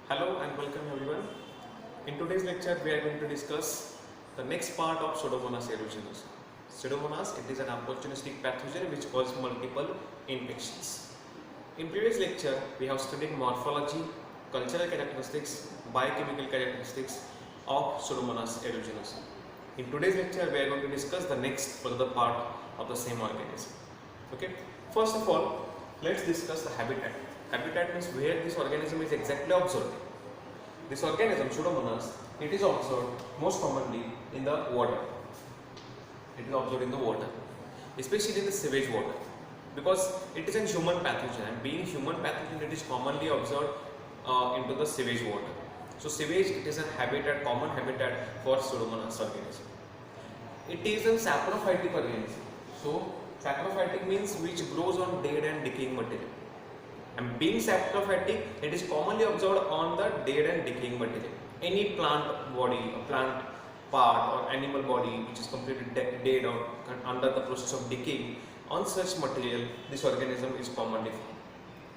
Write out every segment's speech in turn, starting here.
Hello and welcome everyone. In today's lecture, we are going to discuss the next part of Pseudomonas aeruginosa. Pseudomonas, it is an opportunistic pathogen which causes multiple infections. In previous lecture, we have studied morphology, cultural characteristics, biochemical characteristics of Pseudomonas aeruginosa. In today's lecture, we are going to discuss the next further part of the same organism. Okay. First of all, let's discuss the habitat. Habitat means where this organism is exactly observed. This organism, Pseudomonas, it is observed most commonly in the water. It is observed in the water, especially in the sewage water, because it is a human pathogen, and being human pathogen, it is commonly observed into the sewage water. So sewage, it is a habitat, common habitat for Pseudomonas organism. It is a saprophytic organism. So saprophytic means which grows on dead and decaying material. And being saprophytic, it is commonly observed on the dead and decaying material. Any plant body, a plant part or animal body which is completely dead or under the process of decaying, on such material, this organism is commonly found.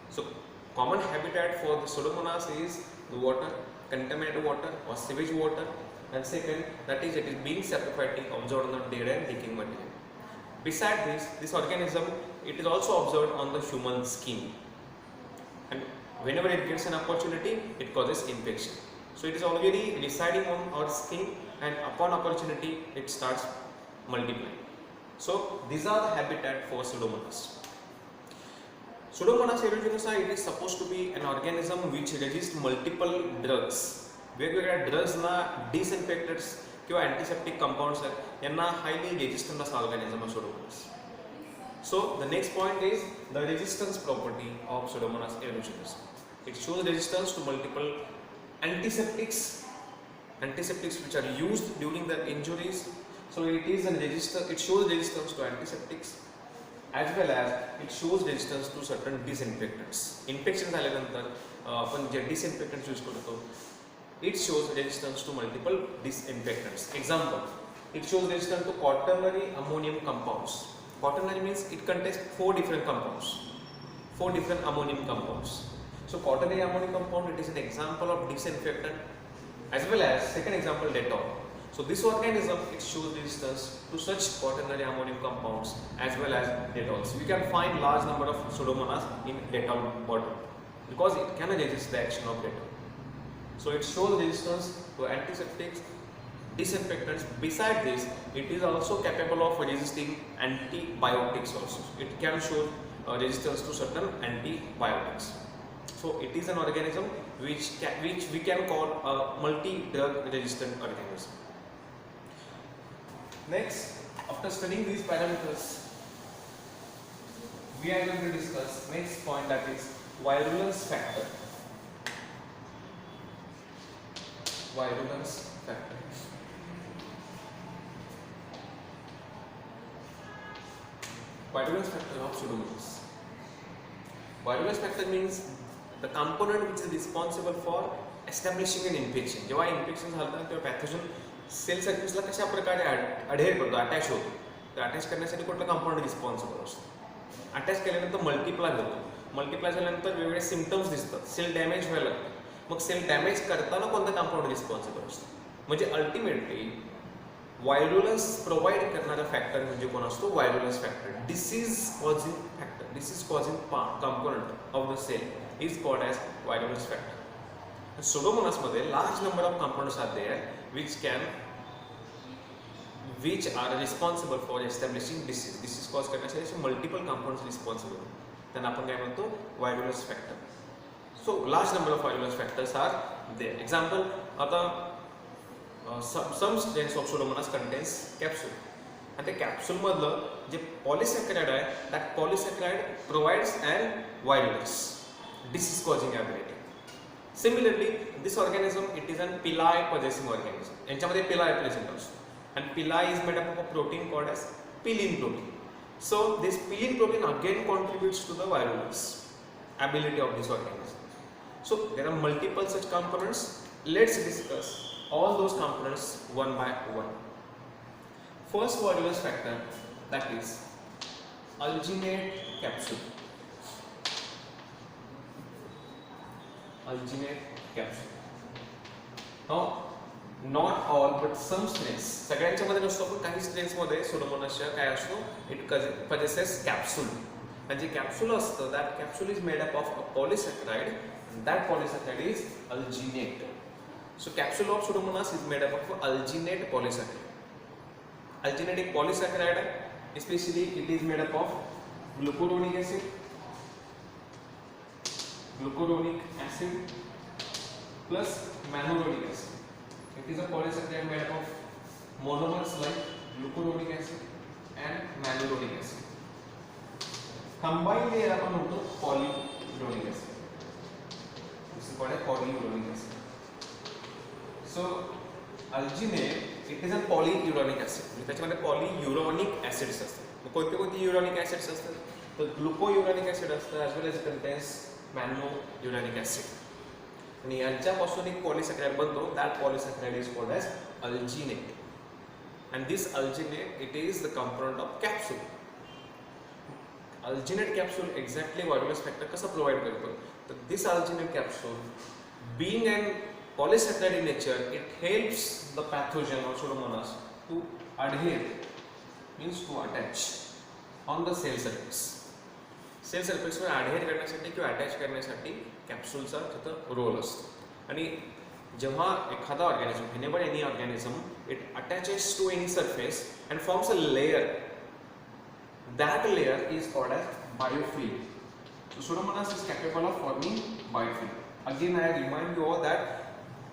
So, common habitat for the Pseudomonas is the water, contaminated water or sewage water, and second, that is, it is being saprophytic, observed on the dead and decaying material. Besides this organism, it is also observed on the human skin. And whenever it gets an opportunity, it causes infection. So it is already residing on our skin, and upon opportunity, it starts multiplying. So these are the habitat for Pseudomonas. Pseudomonas aeruginosa, it is supposed to be an organism which resists multiple drugs. वेगवेगळ्या ड्रग्सना डिसइन्फेक्टंट्स किंवा antiseptic compounds आहेत यांना highly resistant असा organism आहे Pseudomonas. So the next point is the resistance property of Pseudomonas aeruginosa. It shows resistance to multiple antiseptics which are used during the injuries. So it is a resistance. It shows resistance to antiseptics as well as it shows resistance to certain disinfectants. Infection झाल्यानंतर आपण जे disinfectants use करतो, it shows resistance to multiple disinfectants. Example, it shows resistance to quaternary ammonium compounds. Quaternary means it contains 4 different compounds, 4 different ammonium compounds. So quaternary ammonium compound, it is an example of disinfectant, as well as second example, Dettol. So this organism, it shows resistance to such quaternary ammonium compounds as well as Dettol. So we can find large number of Pseudomonas in Dettol bottle because it can resist the action of Dettol. So it shows resistance to antiseptics, disinfectants. Besides this, it is also capable of resisting antibiotics also. It can show resistance to certain antibiotics. So it is an organism which we can call a multi-drug resistant organism. Next, after studying these parameters, we are going to discuss next point, that is virulence factor. Virulence factor. Virulence factor of Pseudomonas. Virulence factor means the component which is responsible for establishing an infection. जेव्हा infection झालं तेव्हा pathogen cell सर्फेसला कशा प्रकारे अडहेर करतो, attach होतो. तर attach करण्यासाठी कुठलं कंपाऊंड रिस्पॉन्सिबल असतं. अटॅच केल्यानंतर मल्टिप्लाय होतो. मल्टिप्लाय झाल्यानंतर वेगवेगळे सिम्पटम्स दिसतात. सेल डॅमेज व्हायला लागतं. मग सेल डॅमेज करताना कोणतं कंपाऊंड रिस्पॉन्सिबल असतं. म्हणजे अल्टिमेटली व्हायरुलन्स प्रोव्हाइड करणारा फॅक्टर म्हणजे कोण असतो? Virulence factor. Disease causing factor, disease causing component of the cell is called as virulence factor. Pseudomonas मध्ये large number of compounds are there which are responsible for establishing disease. Disease cause करण्यासाठी multiple compounds responsible. त्यांना आपण काय म्हणतो? Virulence factor. So large number of virulence factors are there. Example, आता some strains of Pseudomonas contains capsule. आणि त्या capsule मधलं जे polysaccharide आहे, that polysaccharide provides an virulence, disease causing ability. Similarly, this organism, it is an pili possessing organism. यांच्यामध्ये pili present असतो. And pili is made up of a protein called as pilin protein. So this pilin protein again contributes to the virulence ability of this organism. So there are multiple such components. Let's discuss all those components one by one. First virulence factor, that is alginate capsule. alginate capsule. Now not all but some strains, सगळ्यांच्या मध्ये नसतो पण काही strains मध्ये Pseudomonasच्या काय असतो, it possesses capsule. आणि जे capsule असतं, that capsule is made up of a polysaccharide and that polysaccharide is alginate. So capsule of Pseudomonas is made up of alginate polysaccharide. Alginate एक polysaccharide है, especially it is made up of glucuronic acid plus mannuronic acid. It is a polysaccharide made up of monomers like glucuronic acid and mannuronic acid. Combined layer आपण म्हणतो polyuronic acid. This is called a polyuronic acid. So alginate it is a polyuronic acid. त्याच्यामध्ये polyuronic acids असतात. कोणते कोणते uronic acids असतात? तर glucouronic acid असतं as well as it contains mannuronic acid. आणि यांच्यापासून एक पॉलिसॅकराइड बनतो, that polysaccharide is called as alginate. And this alginate it is the component of capsule. Alginate capsule exactly Warburg's factor कसा provide करतो? तर this alginate capsule being an polysaccharide in nature, it helps the pathogen or Pseudomonas to adhere, means to attach on the cell surface. Cell सरफेसवर adhere करण्यासाठी किंवा attach करण्यासाठी कॅप्सूलचा तिथं role असतो. आणि जेव्हा एखादा organism, whenever any organism it attaches to any surface and forms a layer, that layer is called as biofilm. So Pseudomonas is capable of forming biofilm. Again I remind you all that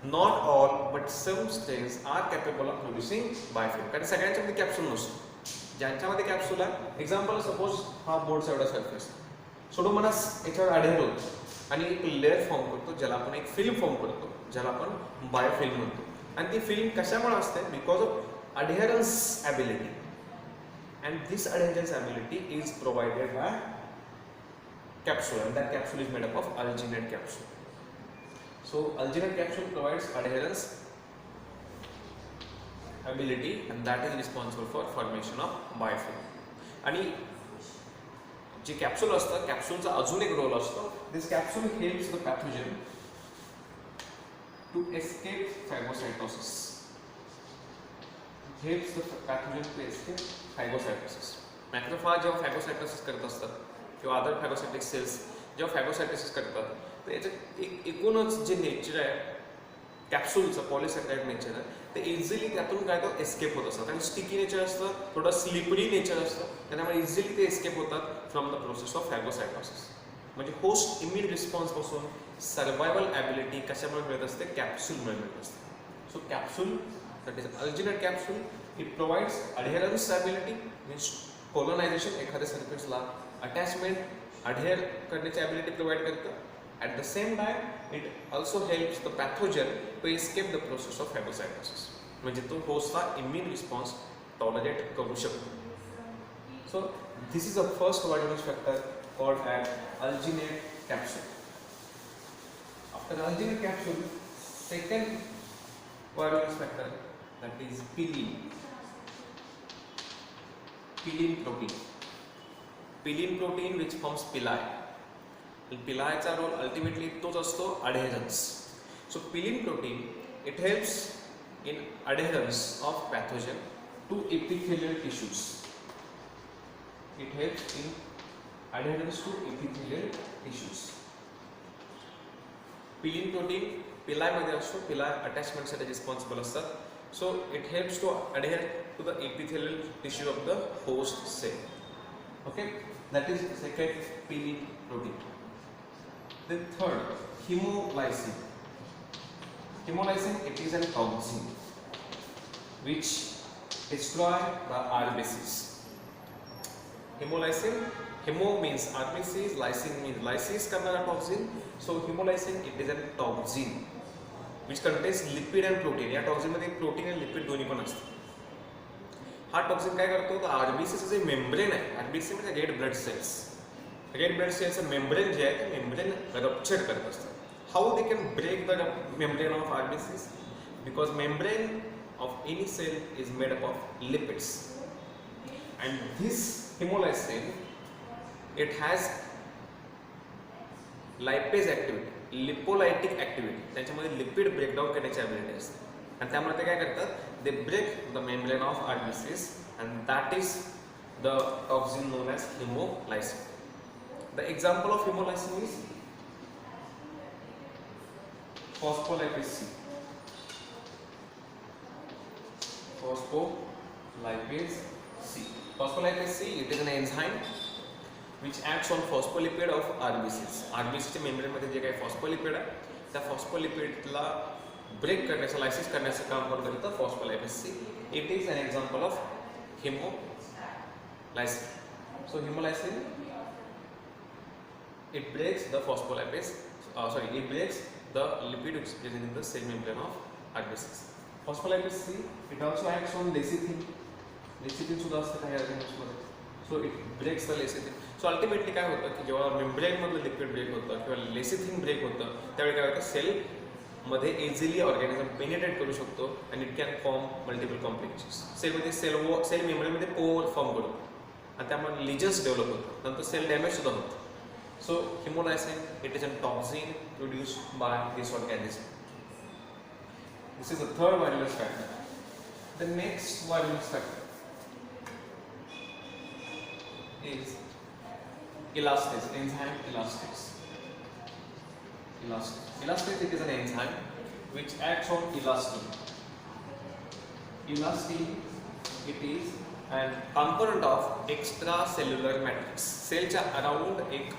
not all but some strains are capable of producing biofilm. कारण सगळ्यांच्यामध्ये capsule नसतो. ज्यांच्यामध्ये capsule आहे, example suppose हा बोर्डचा एवढा surface, Pseudomonas याच्यावर अडहेर होतो आणि एक layer form करतो ज्याला आपण एक फिल्म फॉर्म करतो, ज्याला आपण बायोफिल्म म्हणतो. आणि ती फिल्म कशामुळे असते? Because of adherence ability. And this adherence ability is provided by capsule, and that capsule is made up of alginate capsule. So alginate capsule provides adherence ability and that is responsible for formation of biofilm. आणि जे capsule असतं, कॅप्सूलचा अजून एक role असतो. This capsule helps the pathogen to escape phagocytosis. Helps the pathogen to escape phagocytosis. Macrophage जेव्हा phagocytosis करत असतात किंवा other phagocytic sales जेव्हा फॅगोसायटोसिस करतात, तर याच्यात एकूणच जे नेचर आहे कॅप्सूलचं, पॉलिसॅकराइड नेचर आहे, ते इझिली त्यातून काय तो एस्केप होत असतात. आणि स्टिकी नेचर असतं, थोडं स्लिपरी नेचर असतं, त्यामुळे इझिली ते एस्केप होतात from the process of phagocytosis. म्हणजे होस्ट इम्युन रिस्पॉन्सपासून सर्वायवल ॲबिलिटी कशामुळे मिळत असते? कॅप्सूलमुळे मिळत असते. So capsule, that is alginate capsule, it provides adherence ability, means colonization, एखाद्या सरफेसला अटॅचमेंट, अडहेर करण्याची ॲबिलिटी प्रोव्हाइड करतं. At the same time, it also helps the pathogen to escape the process of phagocytosis. म्हणजे तो होस्टला immune response tolerate करू शकतो. So this is the first Warburg's factor called as alginate capsule. After alginate capsule, second Warburg's factor, that is pillin. Pillin protein. Pillin protein which forms villi. पिलायचा role ultimately तोच असतो, adherence. So pilin protein it helps in adherence of pathogen to epithelial tissues. It helps in adherence to epithelial tissues. Pilin protein पिलायमध्ये असतो, pili अटॅचमेंटसाठी responsible असतात. So it helps to adhere to the epithelial tissue of the host cell. Okay, that is second pillin protein. The third, hemolysin. Hemolysin, it is an toxin which destroy the RBCs. Hemolysin, hemo means RBCs, lysin means lysis करणारा toxin. So hemolysin, it is a toxin which contains lipid and protein. या toxin मध्ये protein and lipid दोन्ही पण असतात. हा toxin काय करतो? तर आरबीसीचं जे मेम्ब्रेन आहे, आरबीसी म्हणजे red blood cells, red blood सेल्सचं मेम्ब्रेन जे आहे ते मेम्ब्रेन रप्चर करत असतं. How they can break the membrane of RBCs? Because membrane of any cell is made up of lipids and this hemolysin, it has lipase activity, lipolytic activity, त्याच्यामध्ये lipid breakdown करण्याची ability असते आणि त्यामुळे ते काय करतात, they break the membrane of RBCs and that is the toxin known as hemolysin. The example of hemolysin is phospholipase C. Phospholipase C. Phospholipase C, it is an enzyme which acts on phospholipid of RBCs. RBCच्या मेम्ब्रेनमध्ये जे काही phospholipid आहे त्या फॉस्फोलिपिडला break करण्याचं, lysis करण्याचं काम कोण करतं, phospholipase C. It is an example of hemolysin. So hemolysin, it breaks the phospholipase, it breaks the lipid which is present in the cell membrane of RBCs. Phospholipase C, it also acts on lecithin. Lecithin सुद्धा असतं काही ऑर्गॅनिजमध्ये. So it breaks the lecithin. So ultimately काय होतं की जेव्हा मेम्ब्रेनमधलं lipid break होतं किंवा लेसिथिन ब्रेक होतं त्यावेळी काय होतं, सेलमध्ये इझिली ऑर्गॅनिझम पेनिट्रेट करू शकतो आणि it can form multiple complications. सेलमध्ये सेल मेम्ब्रेनमध्ये पोर फॉर्म करतो आणि त्यामुळे लिजन्स डेव्हलप होतं, नंतर सेल डॅमेज सुद्धा होतं. So hemolysin, it is a toxin produced by this organism. This is the third virulence factor. The next virulence factor is elastase, enzyme elastase. Elastase, it is an enzyme which acts on elastin. Elastin, it is an component of extracellular matrix. सेलच्या around एक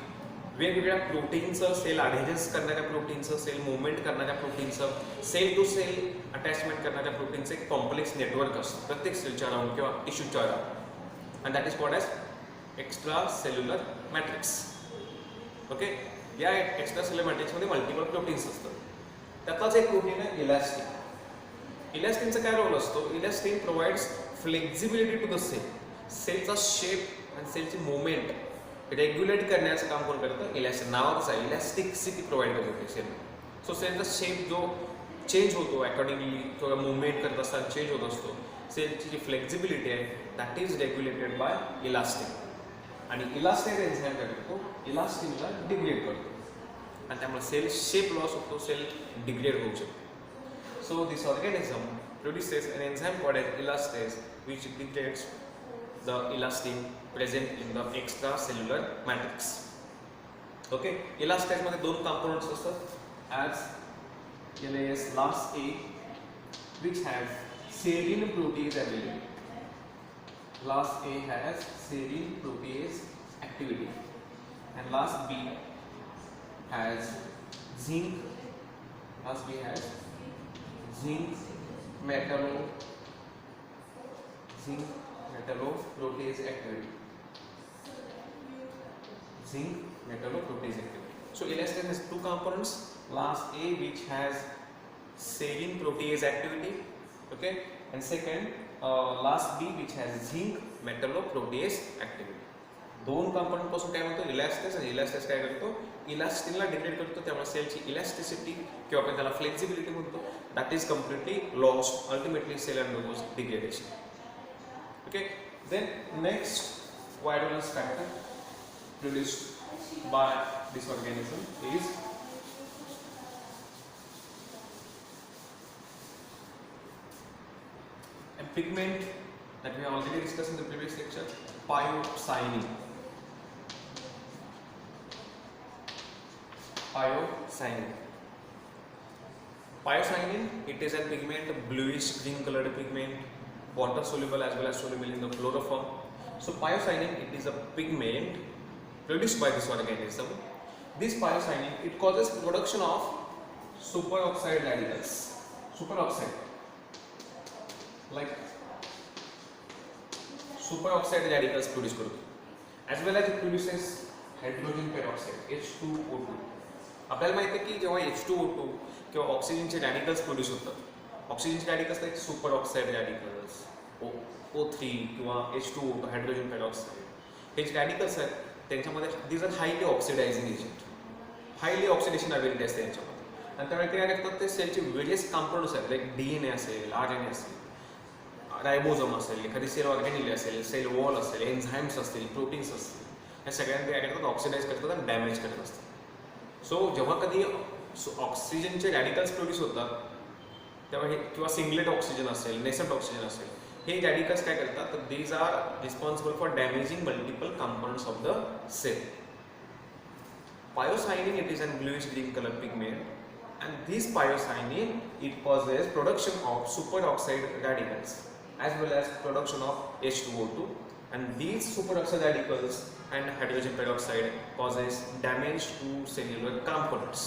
वेगवेगळ्या प्रोटीनचं, cell अडहेजन्स करणाऱ्या प्रोटीनचं, cell movement करणाऱ्या प्रोटीनचं, cell to cell attachment करणाऱ्या प्रोटीनचं एक complex network असतं प्रत्येक सेलच्या अराउंड किंवा टिश्यूच्या around, and that is called as extra cellular matrix. Okay, या एक्स्ट्रा सेल्युलर मॅट्रिक्समध्ये मल्टिपल प्रोटीन्स असतात. त्यातलाच एक प्रोटीन आहे इलॅस्टिन. इलॅस्टिनचा काय रोल असतो, elastin provides flexibility to the cell. सेलचा शेप आणि सेलची मुवमेंट रेग्युलेट करण्याचं काम कोण करतं, इलॅस्टिन. नावाचं आहे, इलॅस्टिसिटी प्रोव्हाइड करतो सेल. सो सेलचा शेप जो चेंज होतो अकॉर्डिंगली किंवा मुवमेंट करत असताना चेंज होत असतो, सेलची जी फ्लेक्झिबिलिटी आहे that is regulated by elastin. आणि इलास्टिन एन्झाइम काय करतो, इलास्टिनला डिग्रेड करतो आणि त्यामुळे सेल शेप लॉस होतो, सेल डिग्रेड होऊ शकतो. So this organism produces an enzyme called as elastase which degrades the elastin present in the extracellular matrix. Okay, elastase मध्ये दोन components असतात as elastase A which has serine protease ability. Last A has serine protease activity and last B has zinc. Last B has zinc metalloprotease activity. Zinc metalloprotease activity. So elastase has two components. Last A which has serine protease activity, okay, and second last B which has zinc metalloprotease activity. दोन component पासून काय म्हणतो, इलास्टेस. आणि इलास्टेस काय करतो, इलास्टिनला degrade करतो, त्यामुळे सेलची इलास्टिसिटी किंवा आपण त्याला फ्लेक्झिबिलिटी म्हणतो, that is completely lost. Ultimately cell undergoes degradation. Okay, then next virulence factor produced by this organism is a pigment that we have already discussed in the previous lecture, pyocyanin. Pyocyanin, it is a pigment, bluish green colored pigment, water soluble as well as soluble in the chloroform. So pyocyanin, it is a pigment produced by this organism. This pyocyanin, it causes production of superoxide radicals. Superoxide, like superoxide radicals produce करतो, as well as it produces hydrogen peroxide, H2O2. आपल्याला माहिती आहे की जेव्हा H2O2 किंवा ऑक्सिजनचे radicals produce होतात, ऑक्सिजनचे रॅडिकल्स आहेत सुपर ऑक्साईड रॅडिकल्स, O3 किंवा H2O2 हायड्रोजन पेरॉक्साईड, हे जे रॅडिकल्स आहेत त्यांच्यामध्ये these are highly oxidising agent, highly oxidation ability असते त्यांच्यामध्ये. आणि त्यामुळे ते काय करतात, ते सेलचे वेरियस कंपाऊंड्स आहेत, लाईक DNA असेल, RNA असेल, रायबोझोम असेल, एखादी सेल ऑर्गॅनिली असेल, सेल वॉल असेल, एन्झाईम्स असतील, प्रोटीन्स असतील, या सगळ्यांना काय करतात, ऑक्सिडाइज करतात आणि डॅमेज करत असतात. सो जेव्हा कधी ऑक्सिजनचे रॅडिकल्स प्रोड्यूस होतात तेव्हा हे किंवा सिंगलेट ऑक्सिजन असेल नेसंट ऑक्सिजन असेल हे रॅडिकल्स काय करतात तर these are responsible for damaging multiple components of the cell. Pyocyanin, it is a bluish green color pigment, and this pyocyanin it causes production of superoxide radicals as well as production of H2O2, and these superoxide radicals and hydrogen peroxide causes damage to cellular components.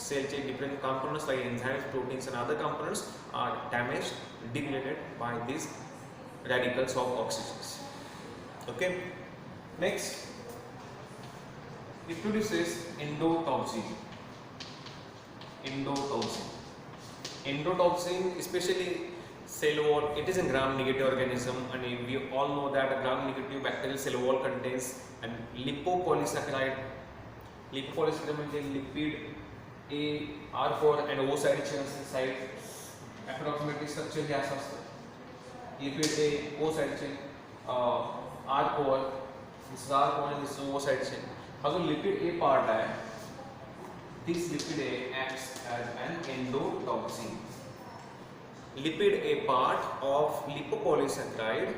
Cell different components like enzymes, proteins and other components are damaged, degraded by these radicals of oxygens. Okay, next. It produces endotoxin. Endotoxin, especially cell wall, it is a gram-negative organism, and we all know that a gram-negative bacterial cell wall contains a lipopolysaccharide. Lipopolysaccharide means lipid A, R4 and O side chain side. Approximately structure हे असं असतं. Lipid A, O side chain, R4, this is R4 and this is O side chain. हा जो lipid ए part आहे this lipid A acts as an endotoxin. Lipid A part of lipopolysaccharide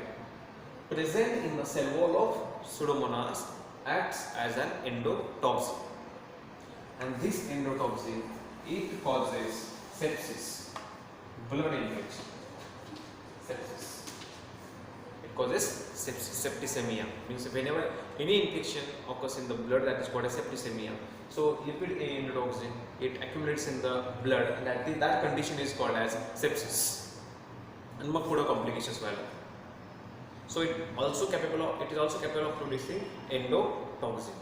present in the cell wall of Pseudomonas acts as an endotoxin, and this endotoxin it causes sepsis, blood infection. Sepsis. It causes sepsis, septicemia. Means whenever any infection occurs in the blood, that is called as septicemia. So lipid A endotoxin it accumulates in the blood, and that condition is called as sepsis. And मग पुढे complications व्हायला. So it is also capable of producing endotoxin.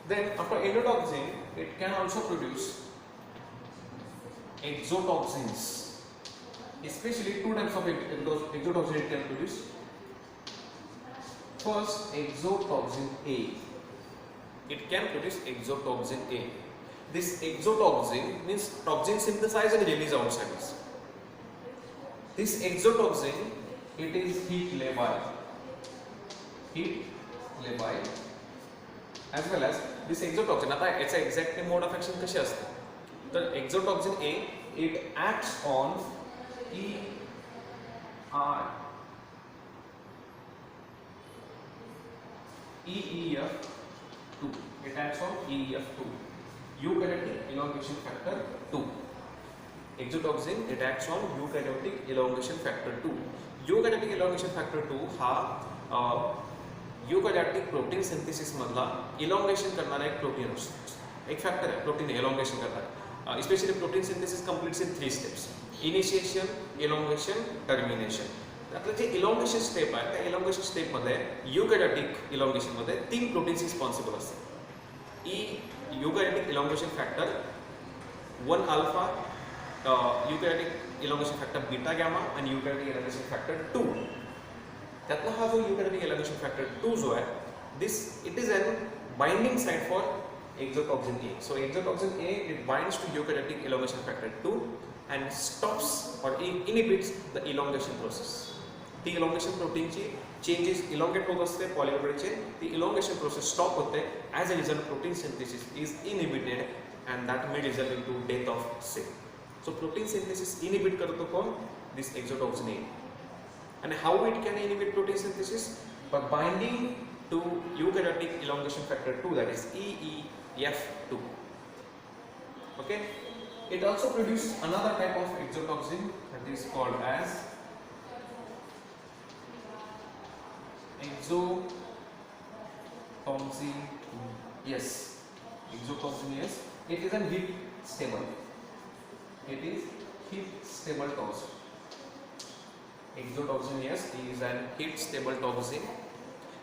Then after endotoxin, it can also produce exotoxins. Especially two types of exotoxin it can produce. First, exotoxin A. It can produce exotoxin A. This exotoxin means toxin synthesized and released outside. This exotoxin, it is heat labile. As well as this exotoxin. आता याचा exact mode of action कशी असते? तर exotoxin A, it acts on EEF2. It acts on EEF2, eukaryotic elongation factor 2. Exotoxin it acts on eukaryotic elongation factor 2. Eukaryotic elongation factor 2 हा eukaryotic protein synthesis मधला elongation करणारा एक protein असतो. एक factor आहे protein elongation करणारा. Especially protein synthesis completes in 3 steps. Initiation, elongation, termination. आपलं जे elongation step आहे त्या elongation step मध्ये eukaryotic elongation मध्ये 3 proteins responsible असतात. eukaryotic elongation factor 1 alpha, eukaryotic elongation factor beta gamma and eukaryotic elongation factor 2. त्यातला हा जो eukaryotic elongation factor 2 जो आहे this it is a binding site for exotoxin A. So exotoxin A it binds to eukaryotic elongation factor 2 and stops or inhibits the elongation process. ती elongation protein ची changes elongate होत असते polypeptide chain. ती elongation process stop होते. As a result, protein synthesis is inhibited and that may result into death of cell. So protein synthesis inhibit करतो कोण? This exotoxin A. And how it can inhibit protein synthesis? By binding to eukaryotic elongation factor 2, that is EEF2. Okay. It also produces another type of exotoxin that is called as exotoxin. Yes, exotoxin. Yes, it is a heat stable. It is heat stable toxin. Exotoxin, yes, is an heat stable toxin,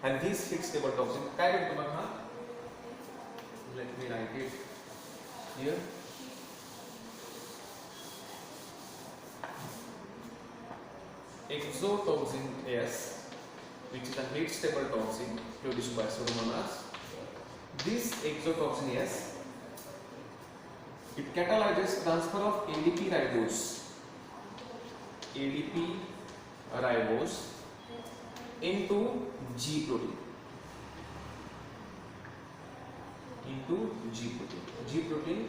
and this heat stable toxin, काय करतो बघा? Let me write it here. Exotoxin S, which is a heat stable toxin produced by Pseudomonas. This exotoxin S, it catalyzes transfer of ADP ribose into G protein. to G protein. G protein,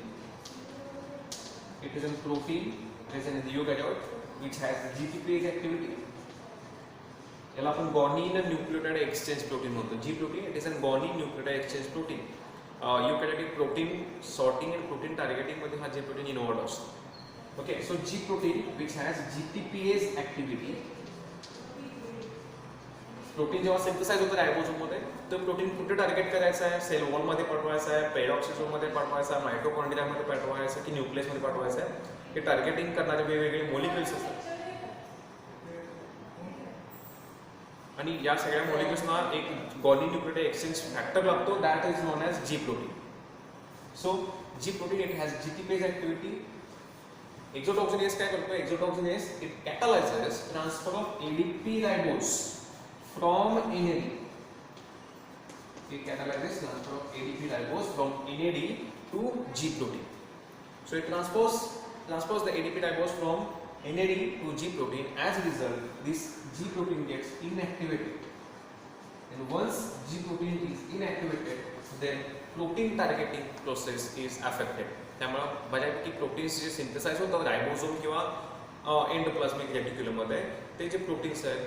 it is a protein present in the eukaryote which has GTPase activity. याला आपण guanine nucleotide exchange protein म्हणतो. G protein, it is a guanine nucleotide exchange protein. Eukaryotic protein sorting and protein targeting मध्ये हा G protein involved असतो. Okay, so G protein which has GTPase activity. Protein जेव्हा synthesise होतं रायबोसोम मध्ये तर protein कुठे target करायचं आहे, सेल वॉल मध्ये पाठवायचं आहे, पेरॉक्सिसोम मध्ये पाठवायचं आहे, मायटोकॉन्ड्रिया मध्ये पाठवायचं की न्यूक्लियस मध्ये पाठवायचं आहे, हे टार्गेटिंग करणारे वेगवेगळे मॉलिक्युल्स असतात. आणि या सगळ्या मॉलिक्युल्सना एक गॉनिन न्यूक्लियोटाइड एक्सचेंज फॅक्टर लागतो, that is known as G protein. So G protein it has GTPase activity. Exotoxin A काय करतो, exotoxin A it catalyses transfer of ADP ribose from NAD. It catalyzes transfer of ADP ribose from NAD to G protein. So it transposes the ADP ribose from NAD to G protein. As a result, this G protein gets inactivated. And once G protein is inactivated, then protein targeting process is affected. त्यामुळे बऱ्यापैकी proteins जे synthesise होतात रायबोसोम किंवा endoplasmic reticulum मध्ये, ते जे proteins आहेत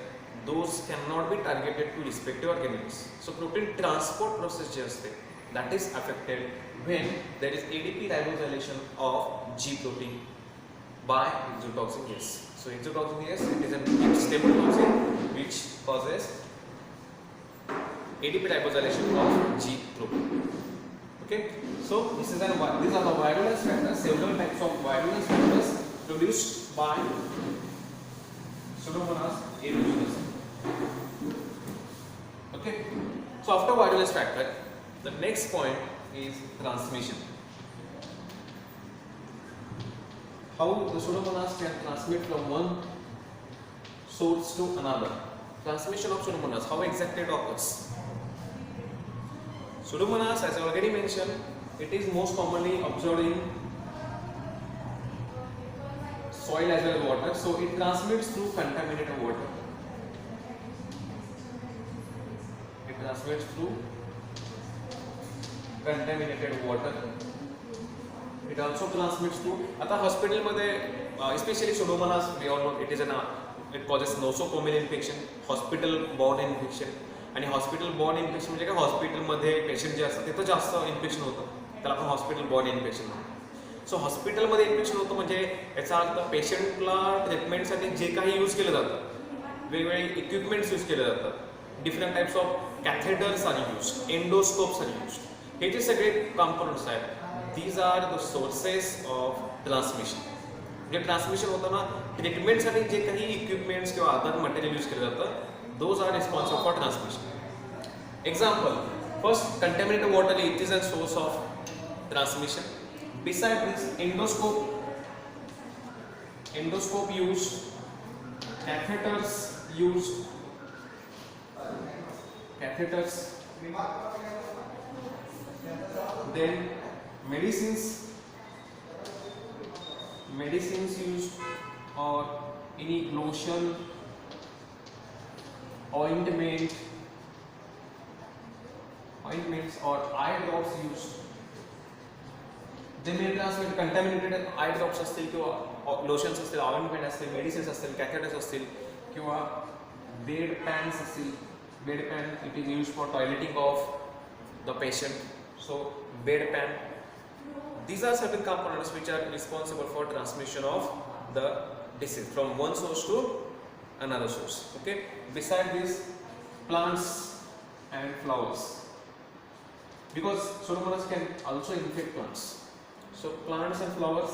those cannot be targeted to respective organisms. So protein transport process जे असते that is affected when there is ADP ribosylation of G protein by exotoxinase. So exotoxinase, it is a stable toxin which causes ADP ribosylation of G protein. Okay, so these are the virulence factors, several types of virulence factors produced by Pseudomonas aeruginosa. Okay, so after virulence factor, the next point is transmission. How the Pseudomonas can transmit from one source to another. Transmission of Pseudomonas, how exactly it occurs? Pseudomonas, as I already mentioned, it is most commonly observed in soil as well as water, so it transmits through contaminated water. Transmits through contaminated water. It also transmits through. आता hospital मध्ये especially Pseudomonas, we all know it causes nosocomial infection, hospital borne infection. आणि hospital borne infection म्हणजे काय, hospital मध्ये patient जे असतात तिथं जास्त infection होतं, त्याला आपण हॉस्पिटल बॉर्न इन्फेक्शन म्हणतो. सो हॉस्पिटलमध्ये इन्फेक्शन होतं म्हणजे याचा अर्थ पेशंटला ट्रीटमेंटसाठी जे काही यूज केलं जातं, वेगवेगळे इक्विपमेंट्स यूज केले जातात, different types of catheters are used, endoscopes are used, हे जे सगळे कंपोनंट्स आहेत, these are the sources of transmission. म्हणजे ट्रान्समिशन होताना ट्रीटमेंटसाठी जे काही इक्विपमेंट्स किंवा अदर मटेरियल यूज केलं जातं, those are responsible for transmission. Example, first contaminated water, it is a source of transmission. Beside this endoscope used, catheters used, then medicines used, or any lotion, ointments or eye drops used. They may transmit contaminated eye drops असतील किंवा lotions असतील, ointment असतील, medicines असतील, कॅथेटर्स असतील किंवा bed pens असतील. Bed pan, it is used for toileting of the patient. So bed pan, these are certain components which are responsible for transmission of the disease from one source to another source. Okay, beside this, plants and flowers, because Pseudomonas can also infect plants. So plants and flowers,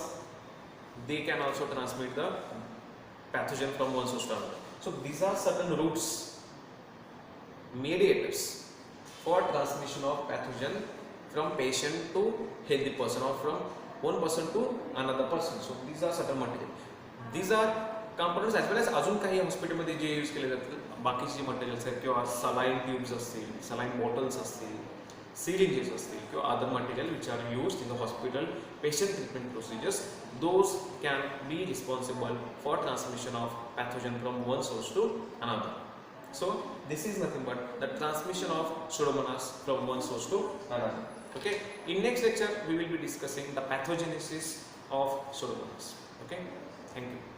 they can also transmit the pathogen from one source to another. So these are certain routes, mediators for transmission of pathogen from patient to healthy person or from one person to another person. So these are certain material. These are components as well as अजून काही हॉस्पिटलमध्ये जे use केले जातात बाकीचे materials आहेत किंवा saline tubes असतील, saline bottles असतील, syringes असतील किंवा other material which are used in the hospital patient treatment procedures, those can be responsible for transmission of pathogen from one source to another. So this is nothing but the transmission of Pseudomonas from one source to another. Okay. In next lecture, we will be discussing the pathogenesis of Pseudomonas. Okay. Thank you.